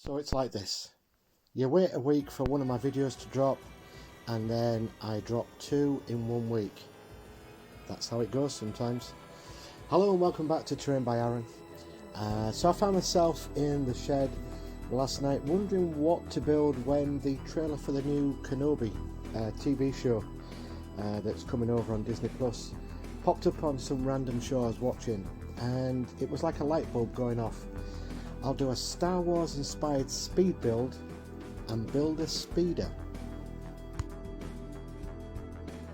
So it's like this. You wait a week for one of my videos to drop, and then I drop 2 in 1 week. That's how it goes sometimes. Hello and welcome back to Terrain by Aaron. So I found myself in the shed last night wondering what to build when the trailer for the new Kenobi TV show that's coming over on Disney Plus popped up on some random show I was watching, and it was like a light bulb going off. I'll do a Star Wars inspired speed build and build a speeder.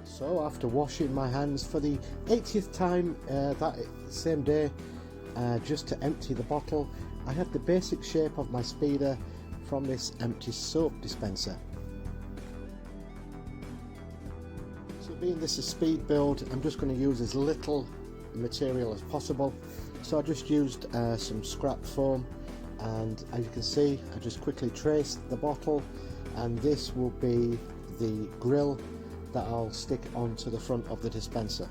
So after washing my hands for the 80th time that same day, just to empty the bottle, I had the basic shape of my speeder from this empty soap dispenser. So being this a speed build, I'm just going to use as little material as possible. So I just used some scrap foam, and as you can see, I just quickly traced the bottle, and this will be the grill that I'll stick onto the front of the dispenser.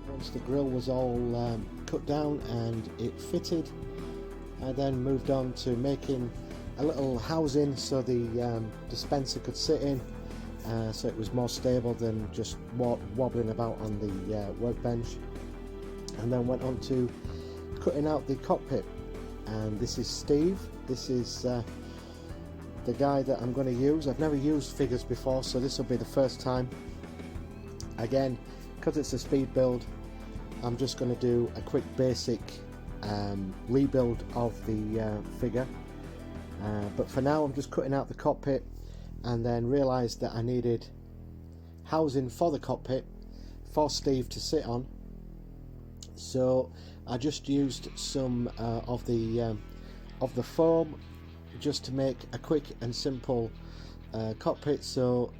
Once the grill was all cut down and it fitted, I then moved on to making a little housing so the dispenser could sit in, so it was more stable than just wobbling about on the workbench. And then went on to cutting out the cockpit, and this is Steve. This is the guy that I'm going to use. I've never used figures before, so this will be the first time. Again, because it's a speed build, I'm just going to do a quick basic rebuild of the figure, but for now I'm just cutting out the cockpit, and then realised that I needed housing for the cockpit for Steve to sit on, so I just used some of the foam just to make a quick and simple cockpit so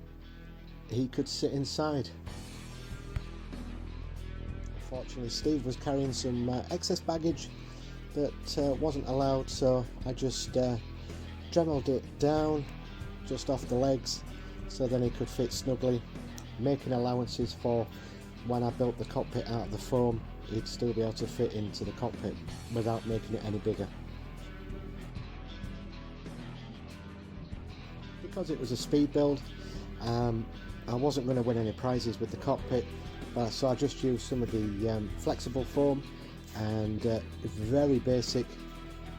he could sit inside. Unfortunately, Steve was carrying some excess baggage that wasn't allowed, so I just dremelled it down just off the legs so then he could fit snugly, making allowances for when I built the cockpit out of the foam, he'd still be able to fit into the cockpit without making it any bigger. Because it was a speed build, I wasn't going to win any prizes with the cockpit, so I just used some of the flexible foam and very basic,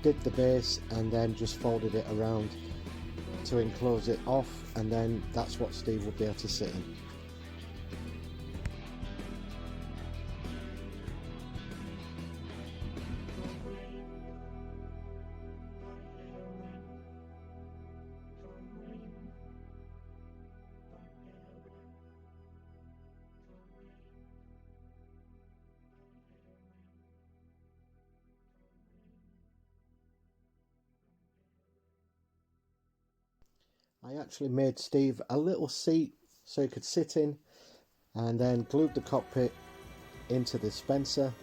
did the base and then just folded it around to enclose it off, and then that's what Steve would be able to sit in. I actually made Steve a little seat so he could sit in, and then glued the cockpit into the dispenser.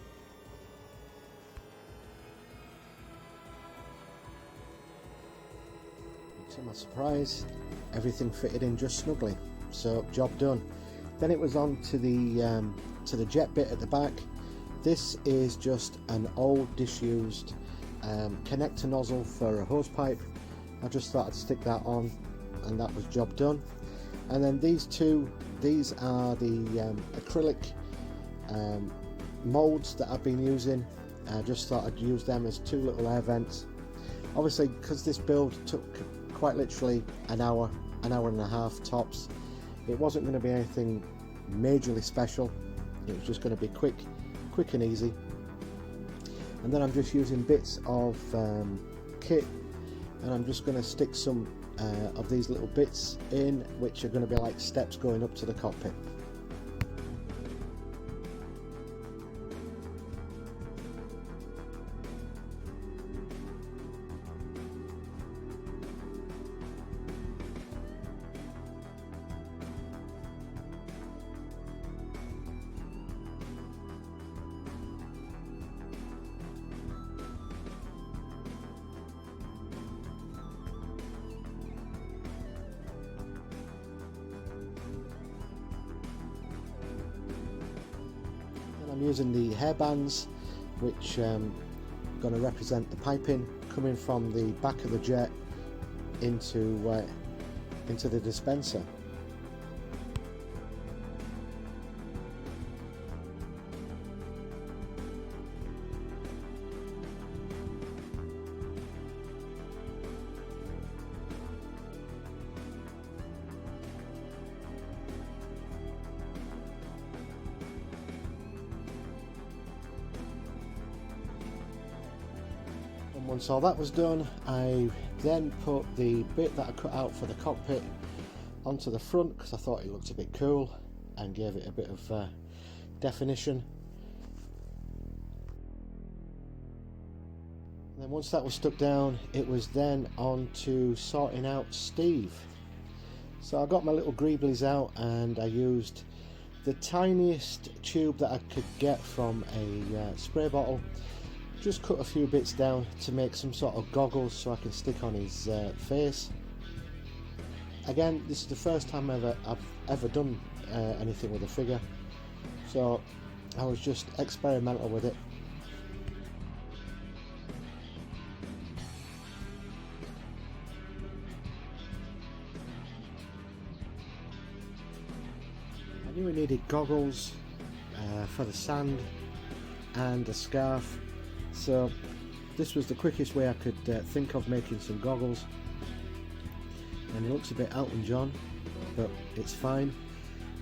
To my surprise, everything fitted in just snugly, so job done. Then it was on to the jet bit at the back. This is just an old disused connector nozzle for a hose pipe. I just thought I'd stick that on, and that was job done. And then these are the acrylic molds that I've been using. I just thought I'd use them as 2 little air vents. Obviously, because this build took quite literally an hour and a half tops, it wasn't going to be anything majorly special. It was just going to be quick and easy. And then I'm just using bits of kit, and I'm just going to stick some of these little bits in, which are going to be like steps going up to the cockpit. I'm using the hairbands, which going to represent the piping coming from the back of the jet into the dispenser. And once all that was done, I then put the bit that I cut out for the cockpit onto the front because I thought it looked a bit cool and gave it a bit of definition. And then once that was stuck down, it was then on to sorting out Steve. So I got my little greeblies out and I used the tiniest tube that I could get from a spray bottle. Just cut a few bits down to make some sort of goggles so I can stick on his face. Again, this is the first time I've ever done anything with a figure, so I was just experimental with it. I knew we needed goggles for the sand and a scarf, so this was the quickest way I could think of making some goggles. And it looks a bit Elton John, but it's fine.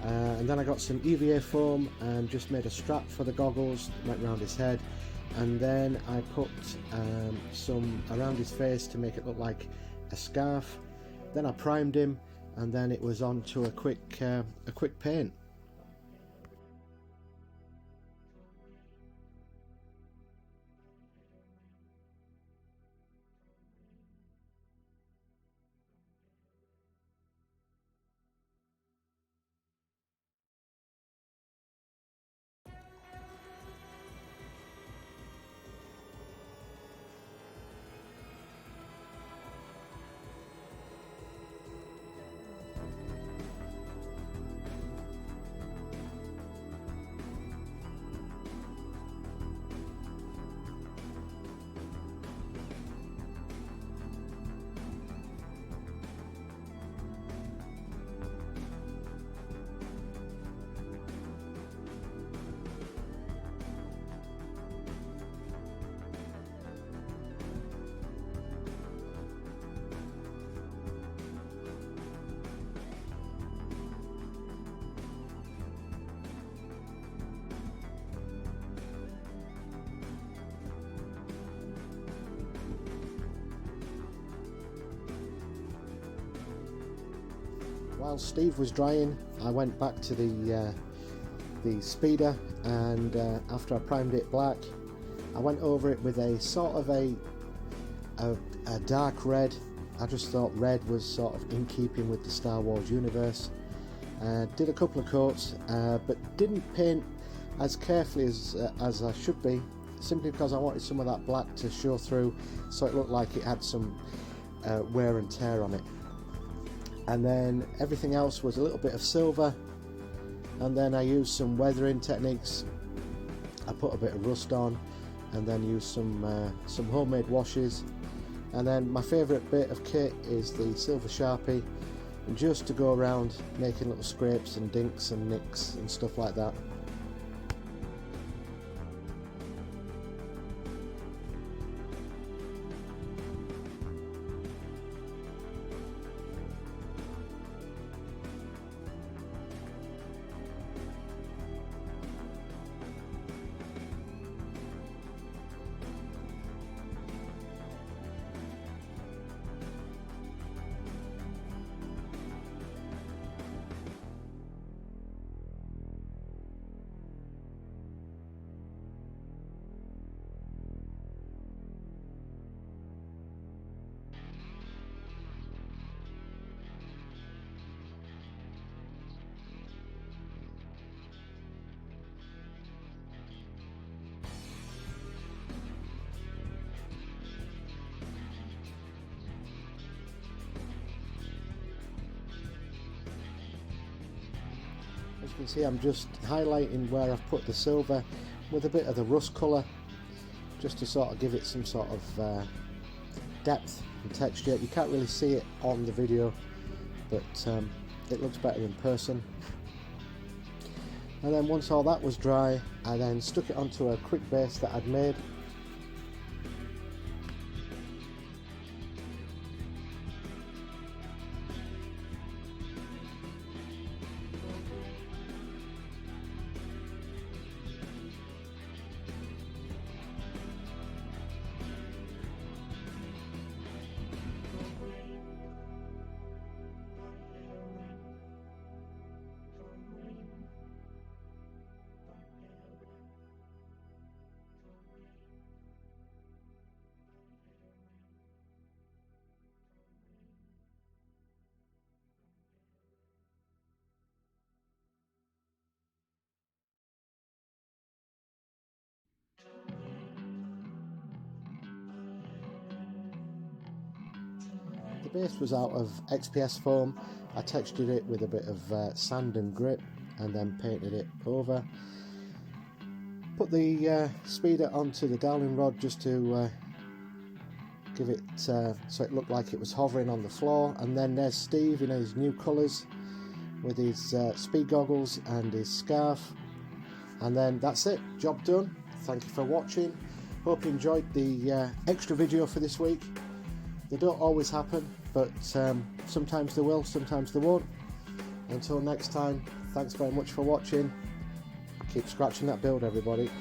And then I got some EVA foam and just made a strap for the goggles, went around his head, and then I put some around his face to make it look like a scarf. Then I primed him, and then it was on to a quick paint. While Steve was drying, I went back to the speeder, and after I primed it black, I went over it with a sort of a dark red. I just thought red was sort of in keeping with the Star Wars universe. Did a couple of coats, but didn't paint as carefully as I should be, simply because I wanted some of that black to show through, so it looked like it had some wear and tear on it. And then everything else was a little bit of silver, and then I used some weathering techniques. I put a bit of rust on, and then used some homemade washes. And then my favourite bit of kit is the silver Sharpie, and just to go around making little scrapes and dinks and nicks and stuff like that. As you can see, I'm just highlighting where I've put the silver with a bit of the rust colour, just to sort of give it some sort of depth and texture. You can't really see it on the video, but it looks better in person. And then once all that was dry, I then stuck it onto a quick base that I'd made. The base was out of XPS foam. I textured it with a bit of sand and grit and then painted it over. Put the speeder onto the dowling rod just to give it so it looked like it was hovering on the floor. And then there's Steve in his new colours with his speed goggles and his scarf. And then that's it, job done. Thank you for watching. Hope you enjoyed the extra video for this week. They don't always happen, but sometimes they will, sometimes they won't. Until next time, thanks very much for watching. Keep scratching that build, everybody.